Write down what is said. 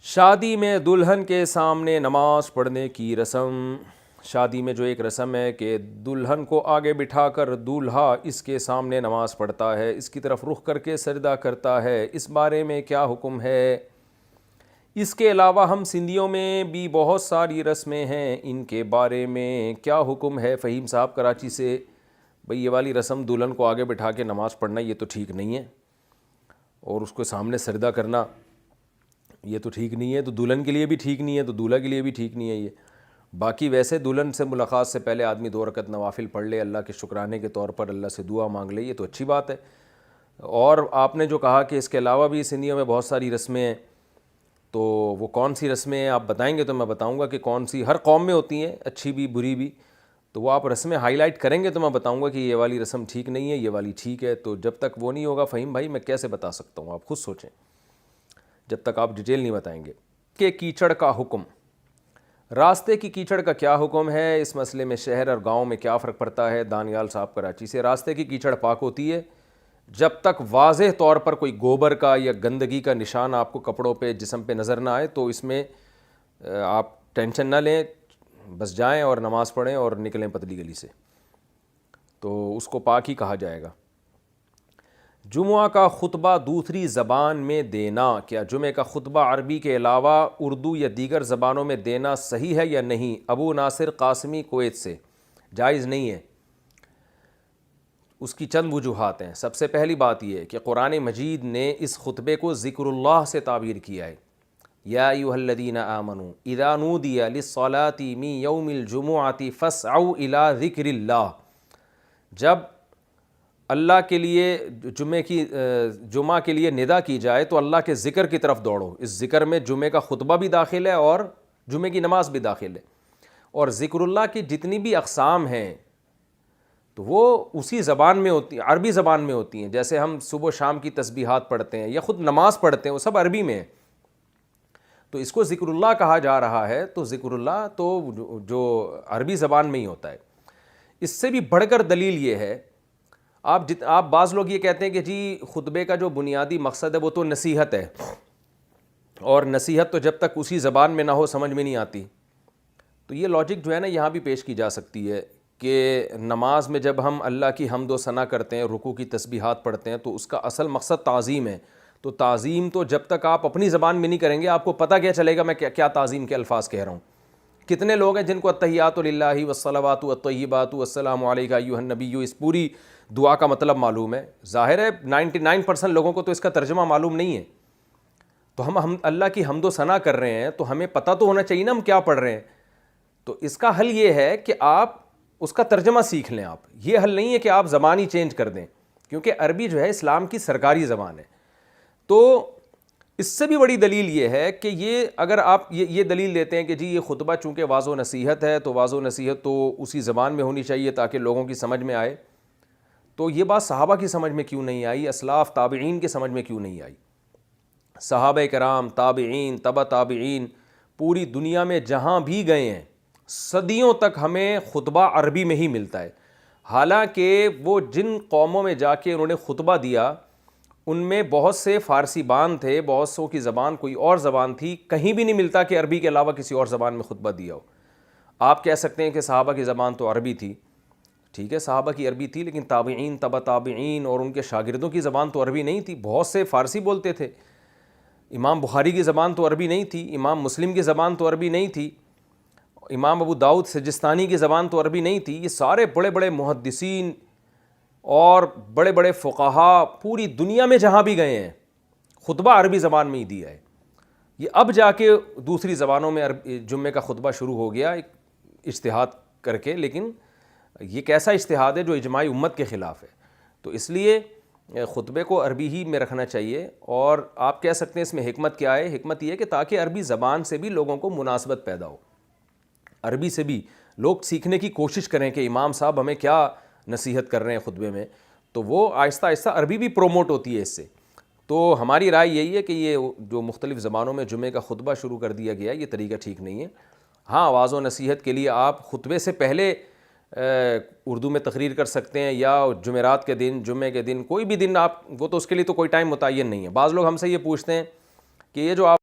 شادی میں دلہن کے سامنے نماز پڑھنے کی رسم۔ شادی میں جو ایک رسم ہے کہ دلہن کو آگے بٹھا کر دولہا اس کے سامنے نماز پڑھتا ہے، اس کی طرف رخ کر کے سجدہ کرتا ہے، اس بارے میں کیا حکم ہے؟ اس کے علاوہ ہم سندھیوں میں بھی بہت ساری رسمیں ہیں، ان کے بارے میں کیا حکم ہے؟ فہیم صاحب کراچی سے، بھئی یہ والی رسم دلہن کو آگے بٹھا کے نماز پڑھنا یہ تو ٹھیک نہیں ہے، اور اس کو سامنے سجدہ کرنا یہ تو ٹھیک نہیں ہے، تو دلہن کے لیے بھی ٹھیک نہیں ہے، تو دولہا کے لیے بھی ٹھیک نہیں ہے یہ۔ باقی ویسے دلہن سے ملاقات سے پہلے آدمی 2 رکعت نوافل پڑھ لے، اللہ کے شکرانے کے طور پر اللہ سے دعا مانگ لے، یہ تو اچھی بات ہے۔ اور آپ نے جو کہا کہ اس کے علاوہ بھی سندھیوں میں بہت ساری رسمیں ہیں، تو وہ کون سی رسمیں ہیں آپ بتائیں گے تو میں بتاؤں گا کہ کون سی، ہر قوم میں ہوتی ہیں، اچھی بھی بری بھی، تو وہ آپ رسمیں ہائی لائٹ کریں گے تو میں بتاؤں گا کہ یہ والی رسم ٹھیک نہیں ہے، یہ والی ٹھیک ہے۔ تو جب تک وہ نہیں ہوگا فہیم بھائی میں کیسے بتا سکتا ہوں، آپ خود سوچیں، جب تک آپ ڈیٹیل نہیں بتائیں گے۔ کہ کیچڑ کا حکم، راستے کی کیچڑ کا کیا حکم ہے؟ اس مسئلے میں شہر اور گاؤں میں کیا فرق پڑتا ہے؟ دانیال صاحب کراچی سے۔ راستے کی کیچڑ پاک ہوتی ہے جب تک واضح طور پر کوئی گوبر کا یا گندگی کا نشان آپ کو کپڑوں پہ جسم پہ نظر نہ آئے، تو اس میں آپ ٹینشن نہ لیں، بس جائیں اور نماز پڑھیں اور نکلیں پتلی گلی سے، تو اس کو پاک ہی کہا جائے گا۔ جمعہ کا خطبہ دوسری زبان میں دینا، کیا جمعہ کا خطبہ عربی کے علاوہ اردو یا دیگر زبانوں میں دینا صحیح ہے یا نہیں؟ ابو ناصر قاسمی کویت سے۔ جائز نہیں ہے۔ اس کی چند وجوہات ہیں۔ سب سے پہلی بات یہ ہے کہ قرآن مجید نے اس خطبے کو ذکر اللہ سے تعبیر کیا ہے۔ یا ایھا الذین آمنوا اذا نودی للصلاۃ من یوم الجمعۃ فاسعوا الی ذکر اللہ، جب اللہ کے لیے جمعہ کے لیے ندا کی جائے تو اللہ کے ذکر کی طرف دوڑو۔ اس ذکر میں جمعے کا خطبہ بھی داخل ہے اور جمعے کی نماز بھی داخل ہے، اور ذکر اللہ کی جتنی بھی اقسام ہیں تو وہ اسی زبان میں ہوتی ہیں، عربی زبان میں ہوتی ہیں۔ جیسے ہم صبح و شام کی تسبیحات پڑھتے ہیں یا خود نماز پڑھتے ہیں، وہ سب عربی میں ہیں، تو اس کو ذکر اللہ کہا جا رہا ہے، تو ذکر اللہ تو جو عربی زبان میں ہی ہوتا ہے۔ اس سے بھی بڑھ کر دلیل یہ ہے، آپ بعض لوگ یہ کہتے ہیں کہ جی خطبے کا جو بنیادی مقصد ہے وہ تو نصیحت ہے، اور نصیحت تو جب تک اسی زبان میں نہ ہو سمجھ میں نہیں آتی۔ تو یہ لاجک جو ہے نا یہاں بھی پیش کی جا سکتی ہے کہ نماز میں جب ہم اللہ کی حمد و ثنا کرتے ہیں، رکوع کی تسبیحات پڑھتے ہیں، تو اس کا اصل مقصد تعظیم ہے۔ تو تعظیم تو جب تک آپ اپنی زبان میں نہیں کریں گے، آپ کو پتہ کیا چلے گا میں کیا تعظیم کے الفاظ کہہ رہا ہوں؟ کتنے لوگ ہیں جن کو التحیات للہ والصلوات والطیبات والسلام علیک ایھا النبی اس پوری دعا کا مطلب معلوم ہے؟ ظاہر ہے 99% لوگوں کو تو اس کا ترجمہ معلوم نہیں ہے۔ تو ہم اللہ کی حمد و ثنا کر رہے ہیں تو ہمیں پتہ تو ہونا چاہیے نا ہم کیا پڑھ رہے ہیں۔ تو اس کا حل یہ ہے کہ آپ اس کا ترجمہ سیکھ لیں۔ آپ یہ حل نہیں ہے کہ آپ زبان ہی چینج کر دیں، کیونکہ عربی جو ہے اسلام کی سرکاری زبان ہے۔ تو اس سے بھی بڑی دلیل یہ ہے کہ یہ اگر آپ یہ دلیل لیتے ہیں کہ جی یہ خطبہ چونکہ واعظ و نصیحت ہے تو واعظ و نصیحت تو اسی زبان میں ہونی چاہیے تاکہ لوگوں کی سمجھ میں آئے، تو یہ بات صحابہ کی سمجھ میں کیوں نہیں آئی؟ اسلاف تابعین کی سمجھ میں کیوں نہیں آئی؟ صحابہ کرام، تابعین، تبع تابعین، پوری دنیا میں جہاں بھی گئے ہیں صدیوں تک ہمیں خطبہ عربی میں ہی ملتا ہے۔ حالانکہ وہ جن قوموں میں جا کے انہوں نے خطبہ دیا ان میں بہت سے فارسی بان تھے، بہت سو کی زبان کوئی اور زبان تھی، کہیں بھی نہیں ملتا کہ عربی کے علاوہ کسی اور زبان میں خطبہ دیا ہو۔ آپ کہہ سکتے ہیں کہ صحابہ کی زبان تو عربی تھی، ٹھیک ہے صحابہ کی عربی تھی، لیکن تابعین، تبع تابعین اور ان کے شاگردوں کی زبان تو عربی نہیں تھی، بہت سے فارسی بولتے تھے۔ امام بخاری کی زبان تو عربی نہیں تھی، امام مسلم کی زبان تو عربی نہیں تھی، امام ابو داؤد سجستانی کی زبان تو عربی نہیں تھی۔ یہ سارے بڑے بڑے محدثین اور بڑے بڑے فقہا پوری دنیا میں جہاں بھی گئے ہیں خطبہ عربی زبان میں ہی دیا ہے۔ یہ اب جا کے دوسری زبانوں میں جمعے کا خطبہ شروع ہو گیا اجتہاد کر کے، لیکن یہ کیسا اجتہاد ہے جو اجماع امت کے خلاف ہے؟ تو اس لیے خطبے کو عربی ہی میں رکھنا چاہیے۔ اور آپ کہہ سکتے ہیں اس میں حکمت کیا ہے؟ حکمت یہ ہے کہ تاکہ عربی زبان سے بھی لوگوں کو مناسبت پیدا ہو، عربی سے بھی لوگ سیکھنے کی کوشش کریں کہ امام صاحب ہمیں کیا نصیحت کر رہے ہیں خطبے میں، تو وہ آہستہ آہستہ عربی بھی پروموٹ ہوتی ہے اس سے۔ تو ہماری رائے یہی ہے کہ یہ جو مختلف زبانوں میں جمعے کا خطبہ شروع کر دیا گیا یہ طریقہ ٹھیک نہیں ہے۔ ہاں آواز و نصیحت کے لیے آپ خطبے سے پہلے اردو میں تقریر کر سکتے ہیں، یا جمعرات کے دن، جمعے کے دن، کوئی بھی دن آپ، وہ تو اس کے لیے تو کوئی ٹائم متعین نہیں ہے۔ بعض لوگ ہم سے یہ پوچھتے ہیں کہ یہ جو آپ